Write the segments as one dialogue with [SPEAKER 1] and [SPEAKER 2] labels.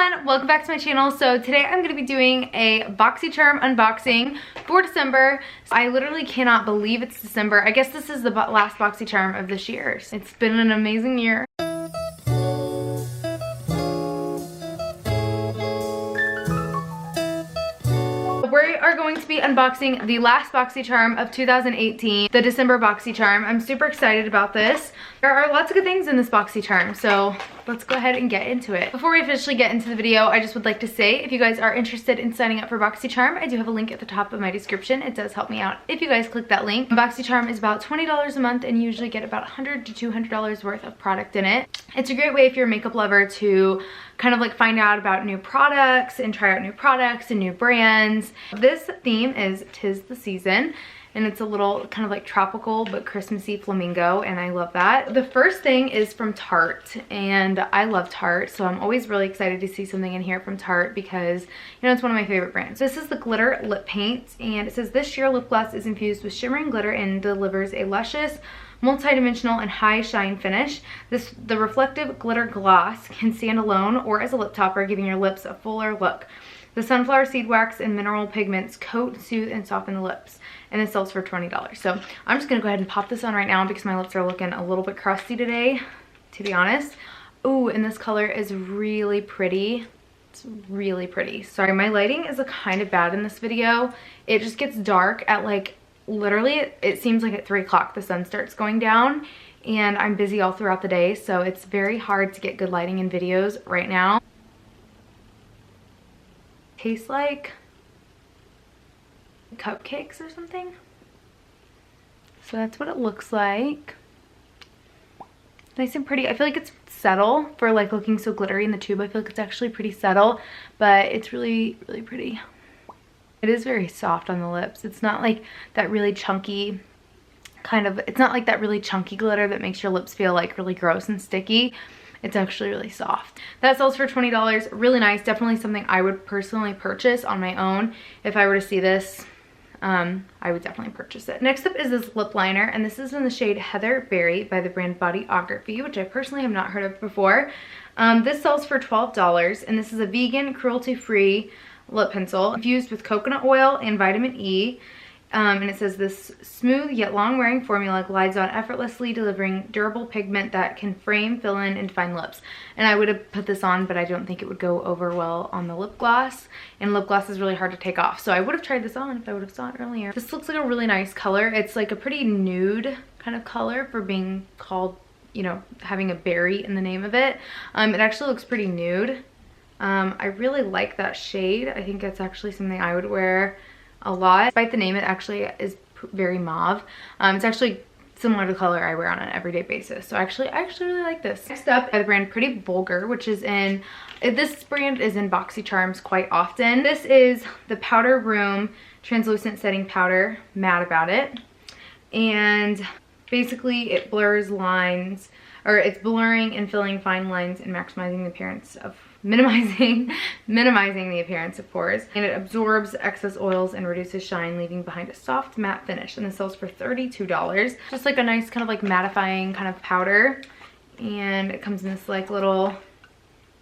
[SPEAKER 1] everyone, welcome back to my channel. So today I'm going to be doing a Boxycharm unboxing for December. I literally cannot believe it's December. I guess this is the last Boxycharm of this year. It's been an amazing year. We are going to be unboxing the last Boxycharm of 2018, the December Boxycharm. I'm super excited about this. There are lots of good things in this Boxycharm, so let's go ahead and get into it. Before we officially get into the video, I just would like to say, if you guys are interested in signing up for Boxycharm, I do have a link at the top of my description. It does help me out if you guys click that link. Boxycharm is about $20 a month, and you usually get about $100 to $200 worth of product in it. It's a great way if you're a makeup lover to kind of like find out about new products and try out new products and new brands. This theme is 'Tis the Season, and it's a little kind of like tropical but Christmassy flamingo, and I love that. The first thing is from Tarte, and I love Tarte, so I'm always really excited to see something in here from Tarte because, you know, it's one of my favorite brands. This is the glitter lip paint, and it says this sheer lip gloss is infused with shimmering glitter and delivers a luscious, multi-dimensional and high shine finish. The reflective glitter gloss can stand alone or as a lip topper, giving your lips a fuller look. The sunflower seed wax and mineral pigments coat, soothe, and soften the lips. And it sells for $20. So I'm just gonna go ahead and pop this on right now because my lips are looking a little bit crusty today, to be honest. Ooh, and this color is really pretty. It's really pretty. Sorry, my lighting is kind of bad in this video. It just gets dark at like, literally, it seems like at 3 o'clock the sun starts going down, and I'm busy all throughout the day, so it's very hard to get good lighting in videos right now. Tastes like cupcakes or something. So that's what it looks like. Nice and pretty. I feel like it's subtle for like looking so glittery in the tube. I feel like it's actually pretty subtle, but it's really, really pretty. It is very soft on the lips. It's not like that really chunky kind of, it's not like that really chunky glitter that makes your lips feel like really gross and sticky. It's actually really soft. That sells for $20. Really nice. Definitely something I would personally purchase on my own. If I were to see this, I would definitely purchase it. Next up is this lip liner, and this is in the shade Heather Berry by the brand Bodyography, which I personally have not heard of before. This sells for $12, and this is a vegan, cruelty-free lip pencil infused with coconut oil and vitamin E. And it says this smooth yet long-wearing formula glides on effortlessly, delivering durable pigment that can frame, fill in, and define lips. And I would have put this on, but I don't think it would go over well on the lip gloss. And lip gloss is really hard to take off. So I would have tried this on if I would have saw it earlier. This looks like a really nice color. It's like a pretty nude kind of color for being called, you know, having a berry in the name of it. It actually looks pretty nude. I really like that shade. I think it's actually something I would wear a lot. Despite the name, it actually is very mauve. It's actually similar to the color I wear on an everyday basis. So I actually really like this. Next up, by the brand Pretty Vulgar, which is in, this brand is in Boxycharms quite often. This is the Powder Room Translucent Setting Powder, Mad About It. And basically it blurs lines, or it's blurring and filling fine lines and maximizing the appearance of minimizing the appearance of pores, and it absorbs excess oils and reduces shine, leaving behind a soft matte finish. And this sells for $32. Just like a nice kind of like mattifying kind of powder, and it comes in this like little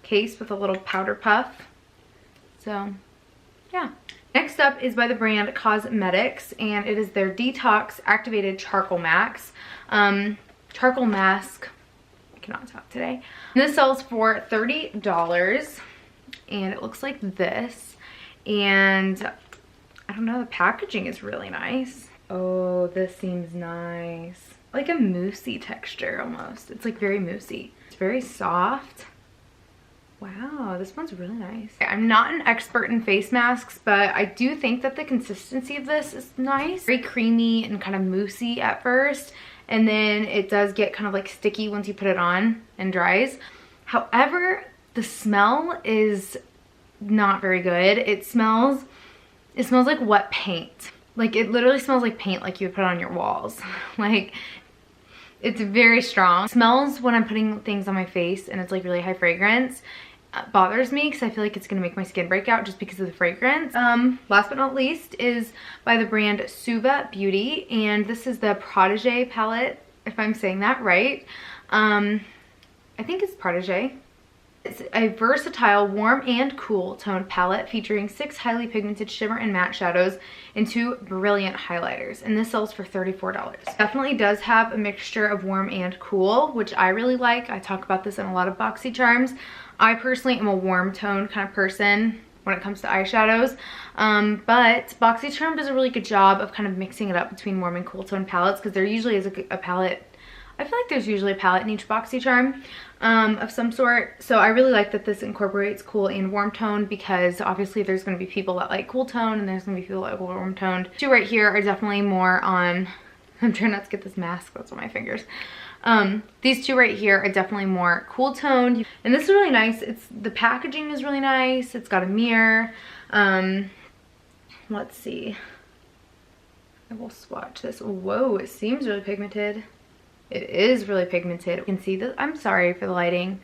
[SPEAKER 1] case with a little powder puff. So yeah. Next up is by the brand Cosmetics, and it is their Detox Activated Charcoal Mask. Charcoal mask. Cannot talk today. And this sells for $30, and it looks like this, and I don't know, the packaging is really nice. Oh, this seems nice. Like a moussey texture almost. It's like very moussey. It's very soft. Wow, this one's really nice. I'm not an expert in face masks, but I do think that the consistency of this is nice. Very creamy and kind of moussey at first, and then it does get kind of like sticky once you put it on and dries. However, the smell is not very good. It smells like wet paint. Like, it literally smells like paint, like you would put on your walls. Like, it's very strong. It smells when I'm putting things on my face and it's like really high fragrance. Bothers me because I feel like it's gonna make my skin break out just because of the fragrance. Last but not least is by the brand Suva Beauty, and this is the Protege palette, if I'm saying that right. I think it's Protege. It's a versatile warm and cool toned palette featuring 6 highly pigmented shimmer and matte shadows and 2 brilliant highlighters, and this sells for $34. Definitely does have a mixture of warm and cool, which I really like. I talk about this in a lot of Boxycharms. I personally am a warm toned kind of person when it comes to eyeshadows, but Boxycharm does a really good job of kind of mixing it up between warm and cool tone palettes, because there usually is a palette. I feel like there's usually a palette in each Boxycharm of some sort. So I really like that this incorporates cool and warm tone, because obviously there's going to be people that like cool tone and there's going to be people that like warm toned. Two right here are definitely more on, I'm trying not to get this mask, that's on my fingers. These two right here are definitely more cool toned, and this is really nice. The packaging is really nice. It's got a mirror. Let's see. I will swatch this. Whoa, it seems really pigmented. It is really pigmented. You can see that. I'm sorry for the lighting.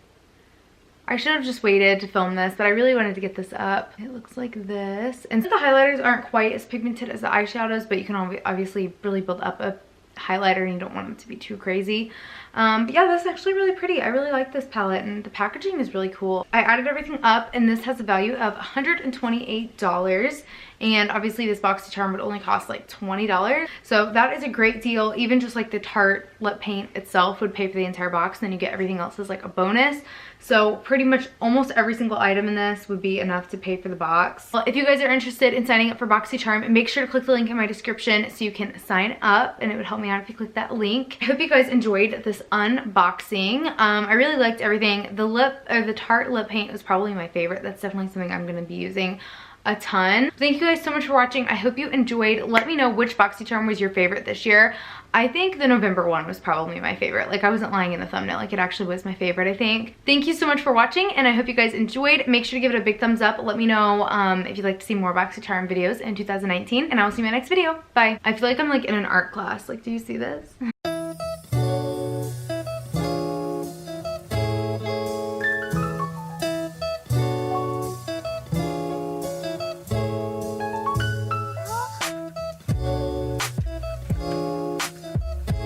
[SPEAKER 1] I should have just waited to film this, but I really wanted to get this up. It looks like this. And the highlighters aren't quite as pigmented as the eyeshadows, but you can obviously really build up a highlighter and you don't want them to be too crazy. But yeah, that's actually really pretty. I really like this palette, and the packaging is really cool. I added everything up, and this has a value of $128, and obviously this Boxycharm would only cost like $20, so that is a great deal. Even just like the Tarte lip paint itself would pay for the entire box, and then you get everything else as like a bonus. So pretty much almost every single item in this would be enough to pay for the box. Well, if you guys are interested in signing up for Boxycharm, make sure to click the link in my description so you can sign up, and it would help me out if you click that link. I hope you guys enjoyed this unboxing. I really liked everything. The Tarte lip paint was probably my favorite. That's definitely something I'm going to be using a ton. Thank you guys so much for watching. I hope you enjoyed. Let me know which Boxycharm was your favorite this year. I think the November one was probably my favorite. Like, I wasn't lying in the thumbnail. Like, it actually was my favorite, I think. Thank you so much for watching, and I hope you guys enjoyed. Make sure to give it a big thumbs up. Let me know if you'd like to see more Boxycharm videos in 2019, and I will see you in my next video. Bye. I feel like I'm like in an art class. Like, do you see this?